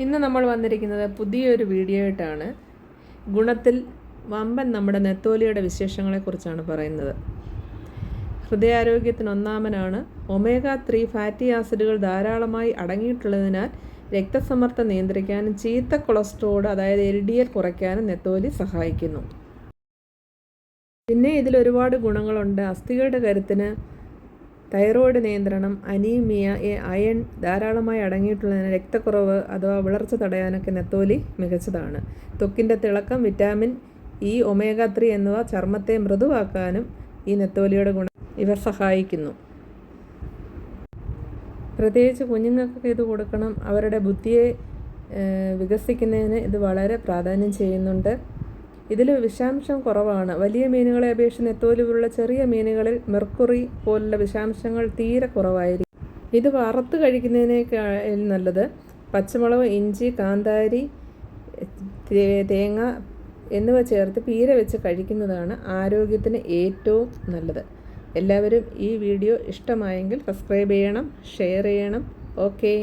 ഇന്ന് നമ്മൾ വന്നിരിക്കുന്നത് പുതിയൊരു വീഡിയോ ആയിട്ടാണ്. ഗുണത്തിൽ വമ്പൻ നമ്മുടെ നെത്തോലിയുടെ വിശേഷങ്ങളെക്കുറിച്ചാണ് പറയുന്നത്. ഹൃദയാരോഗ്യത്തിന് ഒന്നാമനാണ്. ഒമേഗ-3 ഫാറ്റി ആസിഡുകൾ ധാരാളമായി അടങ്ങിയിട്ടുള്ളതിനാൽ രക്തസമ്മർദ്ദം നിയന്ത്രിക്കാനും ചീത്ത കൊളസ്ട്രോൾ അതായത് LDL കുറയ്ക്കാനും നെത്തോലി സഹായിക്കുന്നു. പിന്നെ ഇതിൽ ഒരുപാട് ഗുണങ്ങളുണ്ട്. അസ്ഥികളുടെ കരുത്തിന്, തൈറോയ്ഡ് നിയന്ത്രണം, അനീമിയ, അയൺ ധാരാളമായി അടങ്ങിയിട്ടുള്ളതിന് രക്തക്കുറവ് അഥവാ വിളർച്ച തടയാനൊക്കെ നെത്തോലി മികച്ചതാണ്. ത്വക്കിൻ്റെ തിളക്കം, വിറ്റാമിൻ ഇ, ഒമേഗ-3 എന്നിവ ചർമ്മത്തെ മൃദുവാക്കാനും ഈ നെത്തോലിയുടെ ഗുണം ഇവ സഹായിക്കുന്നു. പ്രത്യേകിച്ച് കുഞ്ഞുങ്ങൾക്കൊക്കെ ഇത് കൊടുക്കണം. അവരുടെ ബുദ്ധിയെ വികസിക്കുന്നതിന് ഇത് വളരെ പ്രാധാന്യം ചെയ്യുന്നുണ്ട്. ഇതിൽ വിഷാംശം കുറവാണ്. വലിയ മീനുകളെ അപേക്ഷിച്ച് നെത്തോലി പോലുള്ള ചെറിയ മീനുകളിൽ മെർക്കുറി പോലുള്ള വിഷാംശങ്ങൾ തീരെ കുറവായിരിക്കും. ഇത് വറുത്ത് കഴിക്കുന്നതിനേക്കാൾ നല്ലത് പച്ചമുളക്, ഇഞ്ചി, കാന്താരി, തേങ്ങ എന്നിവ ചേർത്ത് പീര വെച്ച് കഴിക്കുന്നതാണ് ആരോഗ്യത്തിന് ഏറ്റവും നല്ലത്. എല്ലാവരും ഈ വീഡിയോ ഇഷ്ടമായെങ്കിൽ സബ്സ്ക്രൈബ് ചെയ്യണം, ഷെയർ ചെയ്യണം. ഓക്കേ.